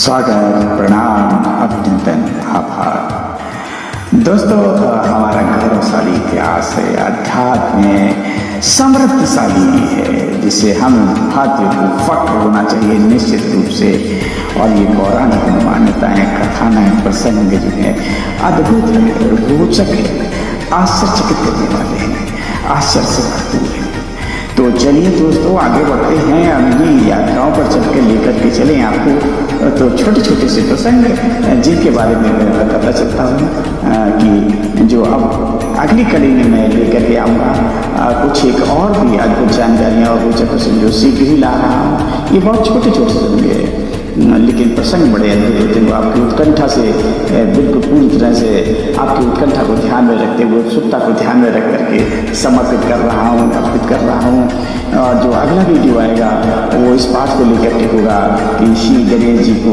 स्वागत, प्रणाम, अभिनंदन, आभार। दोस्तों, हमारा गौरवशाली इतिहास है, अध्यात्म में समृद्धशाली है, जिसे हम भारतीयों को फख्र होना चाहिए निश्चित रूप से। और ये पौराणिक मान्यताएं, कथाएं, प्रसंग जो है अद्भुत है, रोचक है, आश्चर्यचकित करने वाले हैं, आश्चर्य से भरपूर है। तो चलिए दोस्तों, आगे बढ़ते हैं। अपनी यात्राओं पर चल के लेकर के चलें आपको तो छोटे छोटे से प्रसंग जिनके बारे में मैं बताता चलता हूँ कि जो अब अगली कड़ी में मैं लेकर के आऊँगा कुछ एक और भी अद्भुत जानकारियाँ और रोचक प्रसंग जो शीघ्र ही ला रहा हूँ। ये बहुत छोटे छोटे होंगे लेकिन प्रसंग बड़े अद्भुत होते हैं। वो आपकी उत्कंठा से बिल्कुल पूरी तरह से आपकी उत्कंठा को ध्यान में रखते हुए, उत्सुकता को ध्यान में रख करके समर्पित कर रहा हूँ, अर्पित कर रहा हूँ। और जो अगला वीडियो आएगा वो इस बात को लेकर के होगा कि श्री गणेश जी को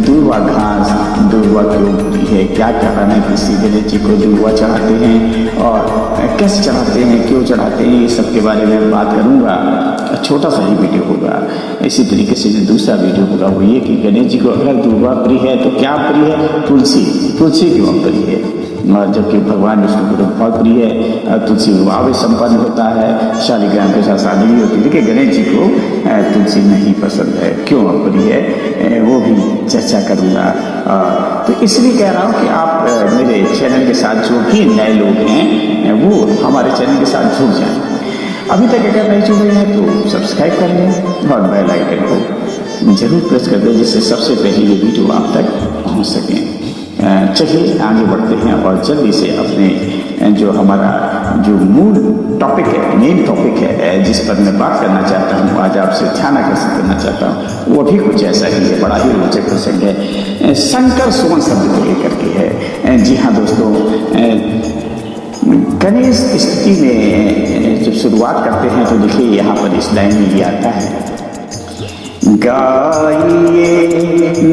दूर्वा घास दूर्वा क्यों बुरी है, क्या कारण है कि श्री गणेश जी को दूर्वा चढ़ाते हैं और कैसे चढ़ाते हैं, क्यों चढ़ाते हैं, ये सब के बारे में बात करूँगा। छोटा सा ही वीडियो होगा। इसी तरीके से जो दूसरा वीडियो होगा वो ये कि गणेश जी को अगर दूर्वा प्रिय है तो क्या प्रिय है? तुलसी। तुलसी क्यों प्रिय है? और जबकि भगवान विष्णु को बहुत प्रिय है, तुलसी विवाह भी संपन्न होता है, शालिग्राम के साथ शादी भी होती है, लेकिन गणेश जी को तुलसी नहीं पसंद है। क्यों अप्रिय है वो भी चर्चा करूँगा। तो इसलिए कह रहा हूँ कि आप मेरे चैनल के साथ जो भी नए लोग हैं वो हमारे चैनल के साथ जुड़ जाएँ। अभी तक अगर नहीं जुड़े हैं तो सब्सक्राइब कर लें और बेल आइकन को जरूर प्रेस कर दें, जिससे सबसे पहले ये वीडियो आप तक पहुंच सकें। चलिए आगे बढ़ते हैं और जल्दी से अपने जो हमारा जो मूल टॉपिक है, मेन टॉपिक है, जिस पर मैं बात करना चाहता हूँ, आज आपसे ध्यान आकर्षित करना चाहता हूँ, वो भी कुछ ऐसा ही है, बड़ा ही रोचक प्रसंग है। शंकर सुमन शब्द को लेकर के है। जी हाँ दोस्तों, गणेश स्तुति में जब शुरुआत करते हैं तो देखिए यहाँ पर इस लाइन में ये आता है, गाइए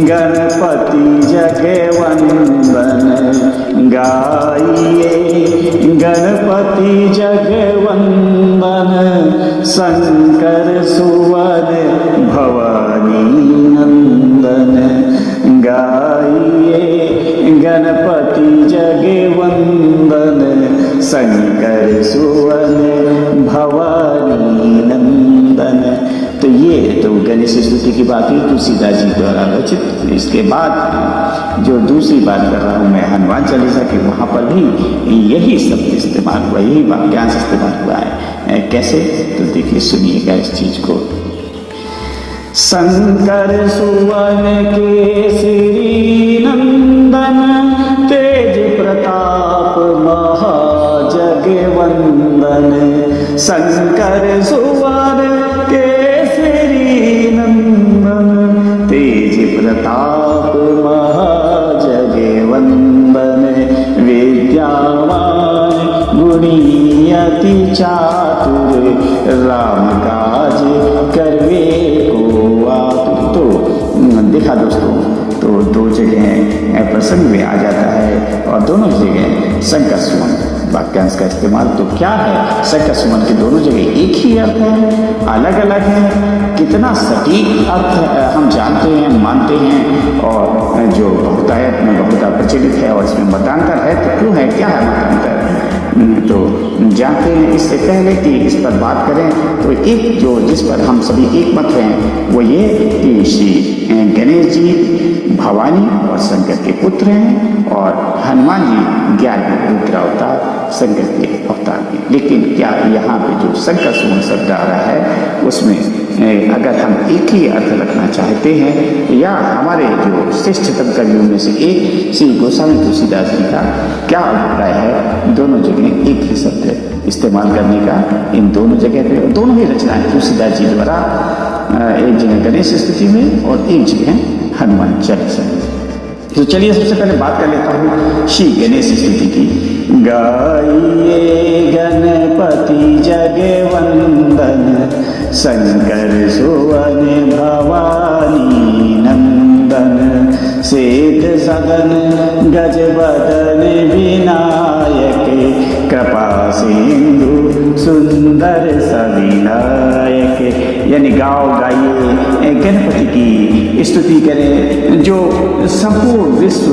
गणपति जगवंदन, गाइए गणपति जगवंदन, शंकर सुवन भवानी नंदन, गाइए गणपति जगवंदन, शंकर सुवन भवानी नंदन। तो ये तो गणेश स्तुति की बात हुई तुलसीदास जी द्वारा रचित। इसके बाद जो दूसरी बात कर रहा हूँ मैं हनुमान चालीसा की, वहाँ पर भी यही शब्द इस्तेमाल हुआ, यही वाक्यांश इस्तेमाल हुआ है। कैसे? तो देखिए, सुनिएगा इस चीज को। शंकर सुवन केसरी नंदन, तेज प्रताप महाजगवंदन, शंकर सुवन केसरी नंदन, तेज प्रताप महाजगवंदन, विद्यावान गुणी अति चातुर, राम काज करवे को आतुर। तो देखा दोस्तों, तो दो जगह प्रसंग में आ जाता है और दोनों जगह शंकर सुमन वाक्यांश का इस्तेमाल। तो क्या है, शंकर सुमन के दोनों जगह एक ही अर्थ है, अलग अलग है? कितना सटीक अर्थ हम जानते हैं, मानते हैं, और जो बहुतायत में बहुत प्रचलित है और इसमें मतांतर है, तो क्यों है, क्या है मतांतर? तो जानते हैं। इससे पहले कि इस पर बात करें तो एक जो जिस पर हम सभी एक मत हैं वो ये कि श्री गणेश जी भवानी और शंकर के पुत्र हैं और हनुमान जी 11 रुद्र अवतार शंकर के अवतार हैं। लेकिन क्या यहाँ पे जो शंकर सुमन शब्द आ रहा है उसमें अगर हम एक ही अर्थ रखना चाहते हैं, या हमारे जो श्रेष्ठतम कवियों में से एक श्री गोस्वामी तुलसीदास जी का क्या अभिप्राय है दोनों जगह एक ही शब्द इस्तेमाल करने का? इन दोनों जगह पे दोनों ही रचनाएं तुलसीदास जी द्वारा, एक जगह गणेश स्तुति में और एक जगह हनुमान चालीसा में। तो चलिए सबसे पहले बात कर लेता हूँ श्री गणेश स्तुति की। गाइए गणपति जगवंदन, शंकर सुवन भवानी नंदन, श्वेत सदन गजबदन विनायक, कृपा सिंधु सुंदर सविनायक, यानी गाओ गाइए गणपति की स्तुति करें, जो संपूर्ण विश्व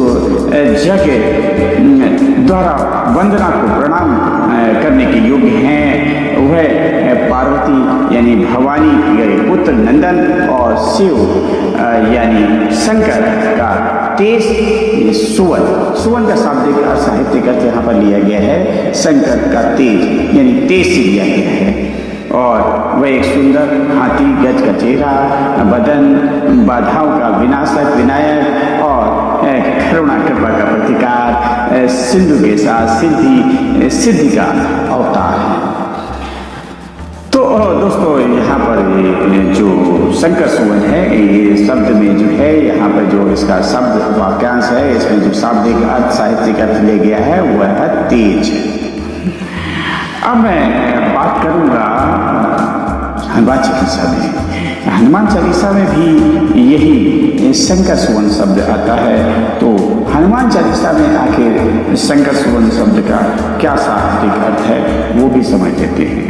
जग द्वारा वंदना को प्रणाम करने के योग्य हैं। वह पार्वती यानी भवानी के पुत्र नंदन और शिव यानी शंकर का तेज सुवन का शाब्दिक साहित्यिक अर्थ यहाँ पर लिया गया है। शंकर का तेज यानी तेज से लिया गया है। और वह एक सुंदर हाथी गज का चेहरा, बदन, बाधाओं का विनाशक विनायक और करुणा कृपा का प्रतिकार, सिंधु के साथ सिद्धि का अवतार है। तो दोस्तों यहाँ पर जो शंकर सुवन है, ये शब्द में जो है यहाँ पर जो इसका शब्द वाक्यांश है, इसमें जो शाब्दिक अर्थ साहित्यिक अर्थ ले गया है वह है तेज। अब मैं बात करूँगा हनुमान चालीसा में। हनुमान चालीसा में भी यही शंकर सुवन शब्द आता है। तो हनुमान चालीसा में आखिर शंकर सुवन शब्द का क्या साहित्यिक अर्थ है वो भी समझ लेते हैं।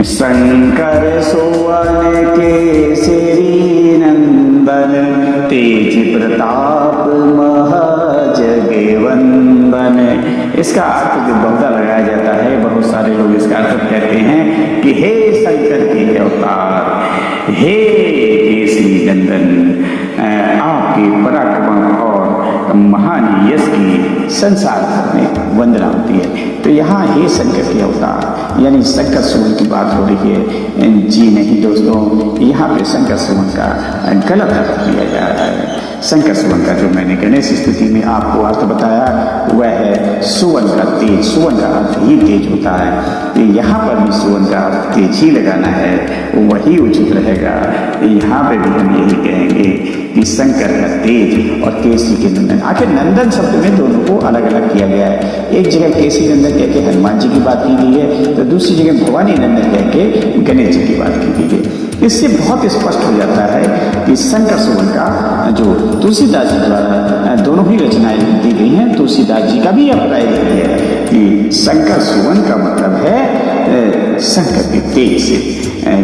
शंकर सुवन केसरी नंदन, तेज प्रताप महाजगवंदन। इसका अर्थ जो बहुधा लगाया जाता है, बहुत सारे लोग इसका अर्थ कहते हैं कि हे शंकर के अवतार, हे केसरी नंदन, आपके पराक्रम और महान यश की संसार भर में वंदना होती है। तो यहाँ हे शंकर के अवतार यानी शंकर सुवन की बात हो रही है। जी नहीं दोस्तों, यहाँ पे शंकर सुवन का गलत अर्थ लिया जा रहा है। शंकर सुवन का जो मैंने गणेश स्तुति में आपको अर्थ बताया वह है सुवन का तेज। सुवन का अर्थ ही तेज होता है। तो यहाँ पर भी सुवन का अर्थ तेज ही लगाना है, वही उचित रहेगा। यहाँ पे भी हम यही कहेंगे कि शंकर का तेज और केसरी के नंदन। आखिर नंदन शब्द में दोनों को अलग अलग किया गया है। एक जगह केसरी नंदन कह के हनुमान जी की बात की गई है, तो दूसरी जगह भवानी नंदन कह के गणेश जी की बात की गई है। इससे बहुत स्पष्ट हो जाता है कि शंकर सुवन का जो तुलसीदास जी द्वारा दोनों ही रचनाएं दी गई हैं, तुलसीदास जी का भी अभिप्राय यही है कि शंकर सुवन का मतलब है शंकर के तेज से,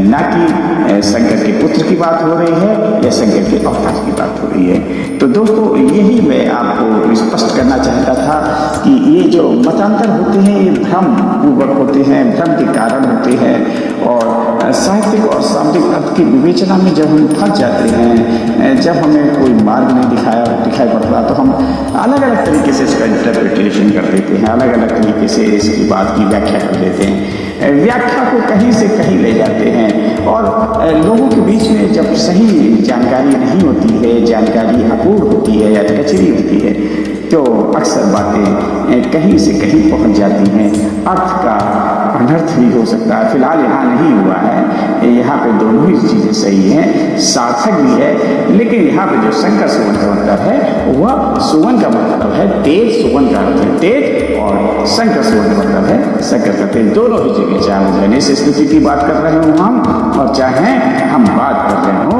ना कि शंकर के पुत्र की बात हो रही है या शंकर के अवतार की बात हो रही है। तो दोस्तों यही मैं आपको स्पष्ट करना चाहता था कि ये जो मतांतर होते हैं ये भ्रम पूर्वक होते हैं, भ्रम के कारण होते हैं। और साहित्यिक और शाब्दिक अर्थ की विवेचना में जब हम फंस जाते हैं, जब हमें कोई मार्ग नहीं दिखाई पड़ता, तो हम अलग अलग तरीके से इसका इंटरप्रिटेशन कर देते हैं, अलग अलग तरीके से इसकी बात की व्याख्या कर देते हैं, व्याख्या को कहीं से कहीं ले जाते हैं। और लोगों के बीच में जब सही जानकारी नहीं होती है, जानकारी अपूर्ण होती है या कचरी होती है, तो अक्सर बातें कहीं से कहीं पहुंच जाती हैं। अर्थ का अनर्थ भी हो सकता है। फिलहाल यहाँ नहीं हुआ है, यहाँ पे दोनों ही चीज़ें सही हैं, सार्थक भी है। लेकिन यहाँ पे जो शंकर सुवन का मतलब है वह सुवन का मतलब है तेज, सुवन का अर्थ है तेज, और शंकर सुवन का मतलब है शंकर का तेज। दोनों ही जगह, चाहे गणेश स्तुति की बात कर रहे हो हम, और चाहे हम बात कर रहे हो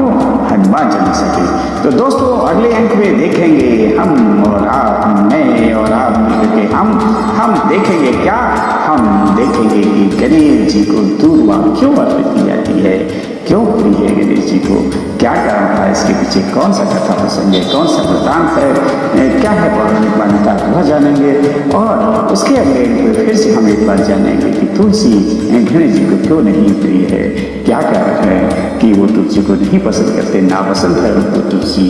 हनुमान चालीसा की। तो दोस्तों अगले अंक में देखेंगे हम और आप, मैं और आप मिलकर हम देखेंगे क्या, हम देखेंगे कि गणेश जी को दूर्वा क्यों अर्पित की जाती है, क्यों प्रिय है गणेश जी को, क्या कारण था, इसके पीछे कौन सा कथा प्रसंग है, कौन सा वृतांत है, क्या है पौराणिक मान्यता, वह जानेंगे। और उसके अगले अंक फिर से हम एक बार जानेंगे कि तुलसी गणेश जी को क्यों नहीं प्रिय है, क्या कारण है कि वो तुलसी को नहीं पसंद करते, नापसंद है उनको तुलसी।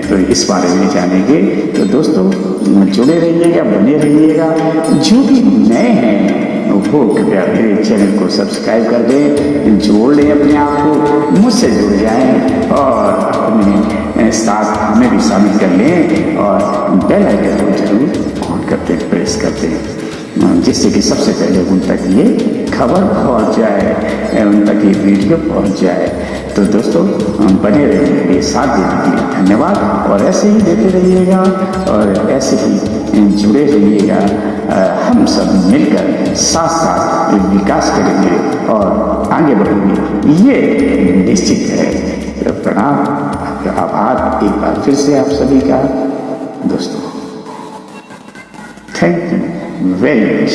तो इस बारे में जानेंगे। तो दोस्तों जुड़े रहिएगा, बने रहिएगा। जो भी नए हैं वो कृपया मेरे चैनल को सब्सक्राइब कर दें, जोड़ लें अपने आप को, मुझसे जुड़ जाएं और अपने साथ हमें भी शामिल कर लें, और बेल आइकन को जरूर ऑन करते प्रेस करते हैं, जिससे कि सबसे पहले उन तक ये खबर पहुंच जाए, उन तक ये वीडियो पहुंच जाए। तो दोस्तों बने रहिए, साथ देने के लिए धन्यवाद, और ऐसे ही देते रहिएगा और ऐसे ही जुड़े रहिएगा। हम सब मिलकर साथ साथ विकास करेंगे और आगे बढ़ेंगे, ये निश्चित है। तो प्रणाम, आभार एक बार फिर से आप सभी का दोस्तों। Thank you very much.